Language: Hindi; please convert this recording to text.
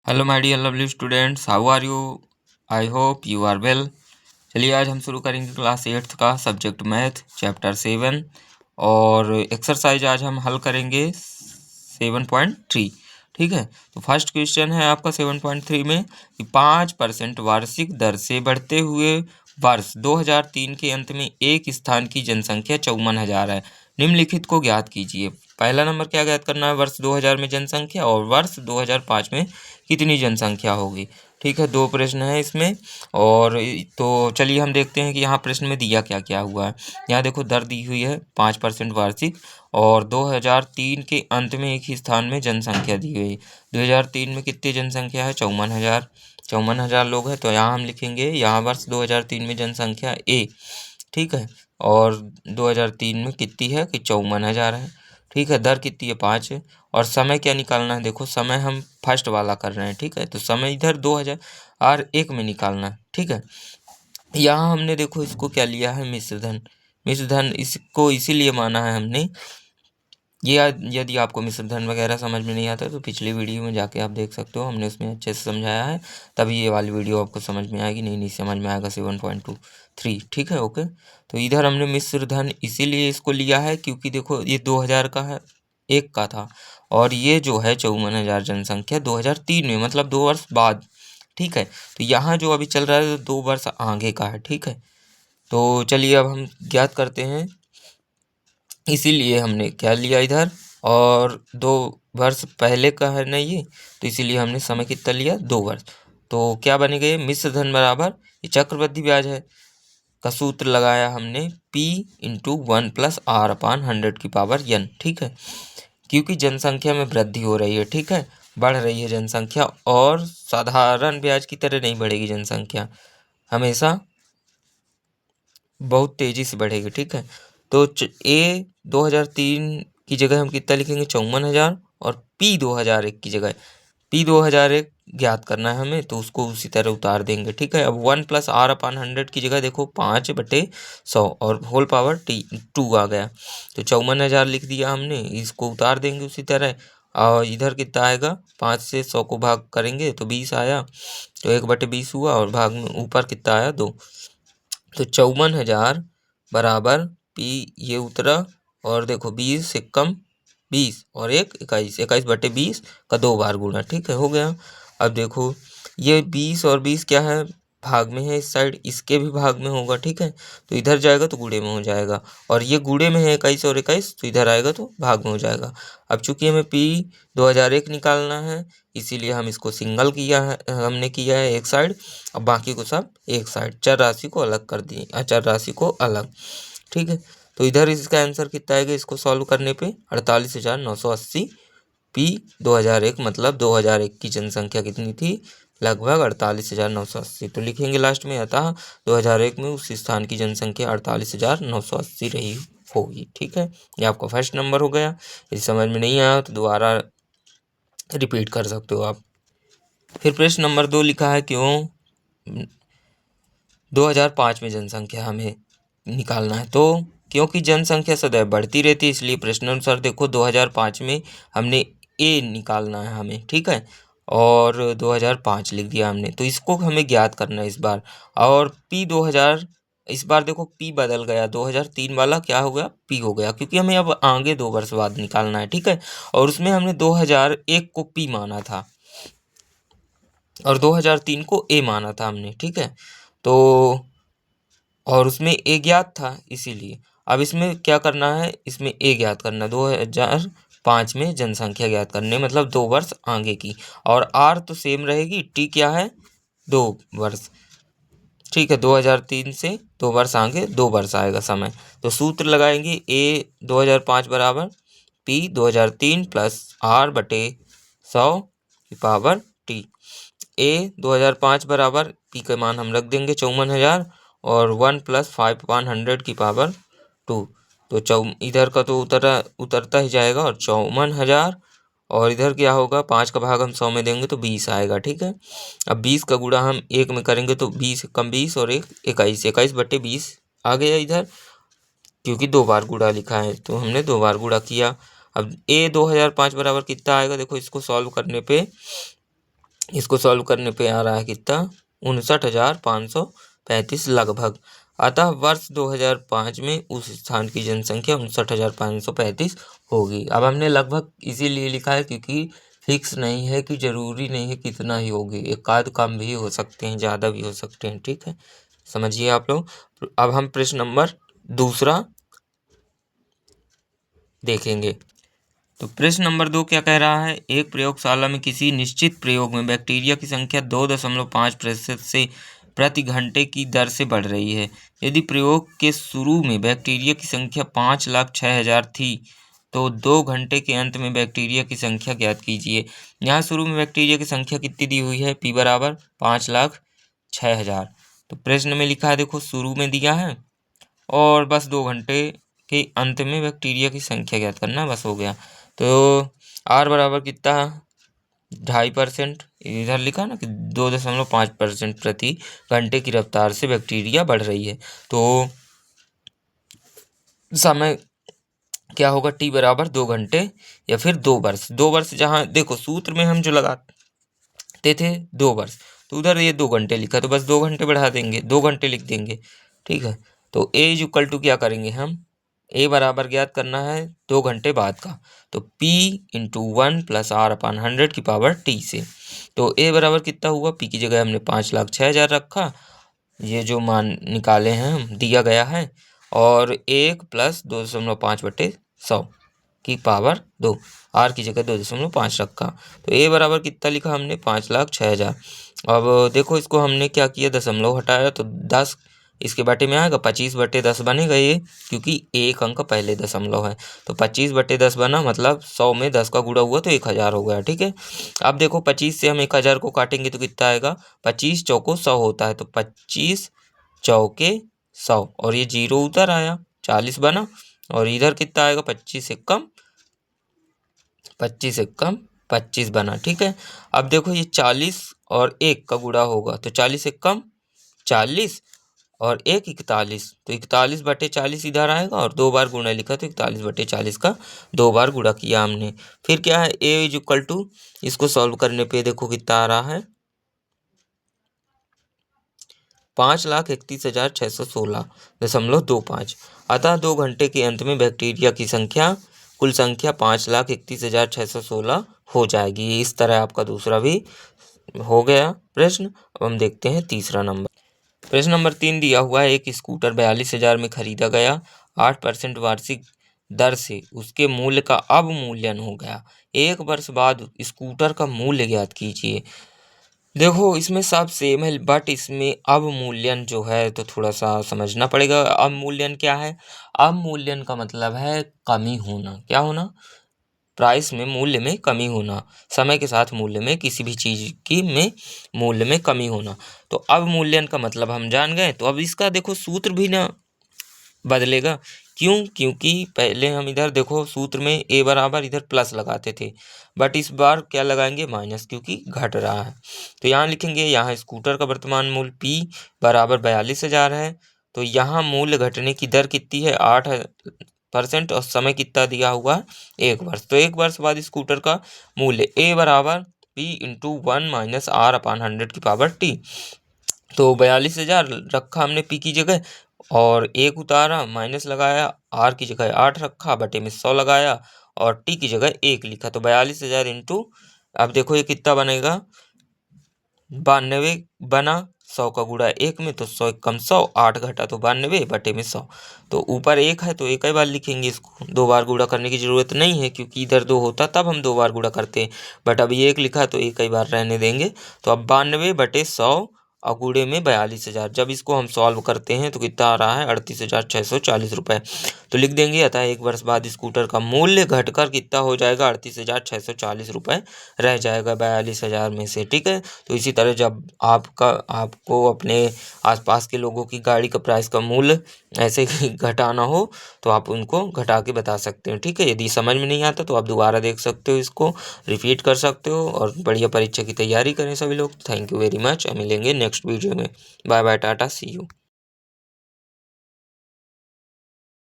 Hello my dear lovely students, how are you? I hope you are well. चलिए आज हम शुरू करेंगे क्लास 8th का सब्जेक्ट मैथ चैप्टर 7 और एक्सरसाइज आज हम हल करेंगे 7.3। ठीक है, तो फर्स्ट क्वेश्चन है आपका 7.3 में कि 5% वार्षिक दर से बढ़ते हुए वर्ष 2003 के अंत में एक स्थान की जनसंख्या 54,000 है। निम्नलिखित को ज्ञात कीजिए। पहला नंबर क्या ज्ञात करना है? वर्ष 2000 में जनसंख्या और वर्ष 2005 में कितनी जनसंख्या होगी। ठीक है, दो प्रश्न है इसमें। और तो चलिए हम देखते हैं कि यहाँ प्रश्न में दिया क्या क्या हुआ है। यहाँ देखो दर दी हुई है 5% वार्षिक और 2003 के अंत में एक ही स्थान में जनसंख्या दी गई। 2003 में कितनी जनसंख्या है? 54,000 लोग हैं। तो यहाँ हम लिखेंगे, यहाँ वर्ष 2003 में जनसंख्या ए। ठीक है, और 2003 में कितनी है कि 54,000 है। ठीक है, दर कितनी है? 5 है। और समय क्या निकालना है? देखो समय हम फर्स्ट वाला कर रहे हैं। ठीक है, तो समय इधर 2001 में निकालना है। ठीक है, यहाँ हमने देखो इसको क्या लिया है? मिश्रधन। मिश्रधन इसको इसीलिए माना है हमने, ये यदि आपको मिश्रधन वगैरह समझ में नहीं आता तो पिछली वीडियो में जाके आप देख सकते हो, हमने उसमें अच्छे से समझाया है। तभी ये वाली वीडियो आपको समझ में आएगी, नहीं समझ में आएगा 7.23। ठीक है, ओके। तो इधर हमने मिश्रधन इसीलिए इसको लिया है क्योंकि देखो ये 2000 का है, एक का था, और ये जो है 54,000 जनसंख्या 2003 में, मतलब 2 वर्ष बाद। ठीक है, तो यहाँ जो अभी चल रहा है तो 2 वर्ष आगे का है। ठीक है, तो चलिए अब हम ज्ञात करते हैं। इसीलिए हमने क्या लिया इधर, और 2 वर्ष पहले का है ना ये, तो इसीलिए हमने समय कितना लिया? 2 वर्ष। तो क्या बनेगा ये? मिश्रधन बराबर ये चक्रवृद्धि ब्याज है का सूत्र लगाया हमने, P इंटू 1 प्लस R अपान 100 की पावर n। ठीक है, क्योंकि जनसंख्या में वृद्धि हो रही है। ठीक है, बढ़ रही है जनसंख्या, और साधारण ब्याज की तरह नहीं बढ़ेगी जनसंख्या, हमेशा बहुत तेजी से बढ़ेगी। ठीक है, तो ए 2003 की जगह हम कितना लिखेंगे? 54,000, और P 2001 की जगह P 2001 ज्ञात करना है हमें, तो उसको उसी तरह उतार देंगे। ठीक है, अब 1 प्लस R अपान 100 की जगह देखो 5/100 और होल पावर 2 आ गया, तो 54,000 लिख दिया हमने। इसको उतार देंगे उसी तरह, और इधर कितना आएगा? 5 से 100 को भाग करेंगे तो 20 आया, तो 1/20 हुआ, और भाग में ऊपर कितना आया? 2। तो 54,000 बराबर P ये उतरा, और देखो 20 से कम 20 और 21 21/20 का 2 बार गुणा। ठीक है, हो गया। अब देखो ये 20 और 20 क्या है? भाग में है, इस साइड इसके भी भाग में होगा। ठीक है, तो इधर जाएगा तो गुणे में हो जाएगा, और ये गुणे में है 21 और 21, तो इधर आएगा तो भाग में हो जाएगा। अब चूंकि हमें P 2001 निकालना है, इसीलिए हम इसको सिंगल किया है, हमने किया है एक साइड, अब बाकी को सब एक साइड, चर राशि को अलग कर दिए, अचर राशि को अलग। ठीक है, तो इधर इसका आंसर कितना आएगा? इसको सॉल्व करने पे 48,980 P 2001, मतलब 2001 की जनसंख्या कितनी थी? लगभग 48,980। तो लिखेंगे लास्ट में, अतः 2001 में उस स्थान की जनसंख्या 48,980 रही होगी। ठीक है, ये आपका फर्स्ट नंबर हो गया। यदि समझ में नहीं आया तो दोबारा रिपीट कर सकते हो आप। फिर प्रश्न नंबर 2 लिखा है, क्यों 2005 में जनसंख्या हमें निकालना है? तो क्योंकि जनसंख्या सदैव बढ़ती रहती है, इसलिए प्रश्नानुसार देखो 2005 में हमने ए निकालना है हमें। ठीक है, और 2005 लिख दिया हमने, तो इसको हमें ज्ञात करना है इस बार। और P 2000, इस बार देखो P बदल गया, 2003 वाला क्या हो गया? P हो गया, क्योंकि हमें अब आगे 2 वर्ष बाद निकालना है। ठीक है, और उसमें हमने 2001 को P माना था और 2003 को A माना था हमने। ठीक है, तो और उसमें ए ज्ञात था, इसीलिए अब इसमें क्या करना है? इसमें ए ज्ञात करना, 2005 में जनसंख्या ज्ञात करने, मतलब 2 वर्ष आगे की, और आर तो सेम रहेगी, टी क्या है? 2 वर्ष। ठीक है, 2003 से 2 वर्ष आगे 2 वर्ष आएगा समय। तो सूत्र लगाएंगे, ए 2005 बराबर P 2003 प्लस R/100 की पावर टी। ए 2005 बराबर P का मान हम रख देंगे 54,000, और 1 प्लस 5/100 की पावर 2। तो इधर का तो उतरता ही जाएगा, और 54,000, और इधर क्या होगा? 5 का भाग हम 100 में देंगे तो 20 आएगा। ठीक है, अब 20 का गुणा हम 1 में करेंगे तो 20 कम 20 और 1 21, 21/20 आ गया इधर, क्योंकि 2 बार गुणा लिखा है तो हमने 2 बार गुणा किया। अब ए 2005 बराबर कितना आएगा? देखो इसको सॉल्व करने पे इसको सॉल्व करने पे आ रहा है कितना, 59,535 लगभग। अतः वर्ष 2005 में उस स्थान की जनसंख्या 59,535 होगी। अब हमने लगभग इसीलिए लिखा है क्योंकि फिक्स नहीं है, कि जरूरी नहीं है कितना ही होगी, एक आध कम भी हो सकते हैं, ज़्यादा भी हो सकते हैं। ठीक है, समझिए आप लोग। अब हम प्रश्न नंबर दूसरा देखेंगे। तो प्रश्न नंबर 2 क्या कह रहा है, एक प्रयोगशाला में किसी निश्चित प्रयोग में बैक्टीरिया की संख्या 2.5% से प्रति घंटे की दर से बढ़ रही है। यदि प्रयोग के शुरू में बैक्टीरिया की संख्या 5,06,000 थी तो 2 घंटे के अंत में बैक्टीरिया की संख्या ज्ञात कीजिए। यहाँ शुरू में बैक्टीरिया की संख्या कितनी दी हुई है, P बराबर 5,06,000। तो प्रश्न में लिखा है, देखो शुरू में दिया है और बस 2 घंटे के अंत में बैक्टीरिया की संख्या ज्ञात करना, बस हो गया। तो R बराबर कितना, 2.5%, इधर लिखा ना कि 2.5% प्रति घंटे की रफ्तार से बैक्टीरिया बढ़ रही है। तो समय क्या होगा, T बराबर 2 घंटे या फिर 2 वर्ष। 2 वर्ष जहाँ देखो सूत्र में हम जो लगाते थे 2 वर्ष, तो उधर ये 2 घंटे लिखा, तो बस 2 घंटे बढ़ा देंगे, 2 घंटे लिख देंगे। ठीक है, तो A इज इक्वल टू क्या करेंगे हम, A बराबर ज्ञात करना है 2 घंटे बाद का, तो P इंटू 1 प्लस R/100 की पावर T से। तो A बराबर कितना हुआ, P की जगह हमने 5,06,000 रखा, ये जो मान निकाले हैं हम दिया गया है, और 1 प्लस 2.5/100 की पावर 2, R की जगह 2.5 रखा। तो A बराबर कितना लिखा हमने, 5,06,000। अब देखो इसको हमने क्या किया, दशमलव हटाया तो 10 इसके बटे में आएगा, 25/10 बनेगा ये, क्योंकि एक अंक पहले दशमलव है। तो 25/10 बना, मतलब 100 में 10 का गुणा हुआ तो 1,000 हो गया। ठीक है, अब देखो 25 से हम 1,000 को काटेंगे तो कितना आएगा, 25 चौको 100 होता है, तो 25 चौके 100, और ये 0 उधर आया, 40 बना, और इधर कितना आएगा, 25 एकम 25 बना। ठीक है, अब देखो ये 40 और 1 का गुणा होगा, तो 40 एकम 40 और 1 41, तो 41/40 इधर आएगा, और 2 बार गुणा लिखा तो 41/40 का 2 बार गुणा किया हमने। फिर क्या है, A इज इक्वल टू, इसको सॉल्व करने पे देखो कितना आ रहा है, 5,31,616.25। अतः 2 घंटे के अंत में बैक्टीरिया की संख्या, कुल संख्या 5,31,616 हो जाएगी। इस तरह आपका दूसरा भी हो गया प्रश्न। अब हम देखते हैं तीसरा नंबर। प्रश्न नंबर 3 दिया हुआ है, एक स्कूटर 42,000 में खरीदा गया, 8% वार्षिक दर से उसके मूल्य का अवमूल्यन हो गया। 1 वर्ष बाद स्कूटर का मूल्य ज्ञात कीजिए। देखो इसमें सब सेम है, बट इसमें अवमूल्यन जो है तो थोड़ा सा समझना पड़ेगा। अवमूल्यन क्या है, अवमूल्यन का मतलब है कमी होना। क्या होना, प्राइस में, मूल्य में कमी होना, समय के साथ मूल्य में किसी भी चीज़ की में मूल्य में कमी होना। तो अवमूल्यन का मतलब हम जान गए। तो अब इसका देखो सूत्र भी ना बदलेगा, क्यों, क्योंकि पहले हम इधर देखो सूत्र में A बराबर इधर प्लस लगाते थे, बट इस बार क्या लगाएंगे, माइनस, क्योंकि घट रहा है। तो यहाँ लिखेंगे, यहाँ स्कूटर का वर्तमान मूल्य P बराबर 42,000 है, तो यहाँ मूल्य घटने की दर कितनी है, 8%, और समय कितना दिया हुआ है, 1 वर्ष। तो 1 वर्ष बाद स्कूटर का मूल्य A बराबर P इंटू 1 माइनस R/100 की पावर T। तो 42,000 रखा हमने P की जगह, और 1 उतारा, माइनस लगाया, R की जगह 8 रखा, बटे में 100 लगाया, और T की जगह 1 लिखा। तो 42,000 इंटू, अब देखो ये कितना बनेगा, 92 बना, 100 का गुणा 1 में, तो 100 कम 100, 8 घटा तो 92 बटे में 100। तो ऊपर 1 है तो एक ही बार लिखेंगे, इसको 2 बार गुणा करने की ज़रूरत नहीं है, क्योंकि इधर 2 होता तब हम 2 बार गुणा करते, बट अभी 1 लिखा तो एक ही बार रहने देंगे। तो अब 92/100 और गुणे में 42,000, जब इसको हम सॉल्व करते हैं तो कितना आ रहा है, 38,640 रुपये। तो लिख देंगे, अतः 1 वर्ष बाद स्कूटर का मूल्य घटकर कितना हो जाएगा, 38,640 रुपये रह जाएगा 42,000 में से। ठीक है, तो इसी तरह जब आपको अपने आसपास के लोगों की गाड़ी का प्राइस का मूल्य ऐसे ही घटाना हो तो आप उनको घटा के बता सकते हैं। ठीक है, यदि समझ में नहीं आता तो आप दोबारा देख सकते हो, इसको रिपीट कर सकते हो, और बढ़िया परीक्षा की तैयारी करें सभी लोग। थैंक यू वेरी मच, मिलेंगे नेक्स्ट वीडियो में। Bye bye, tata, see you.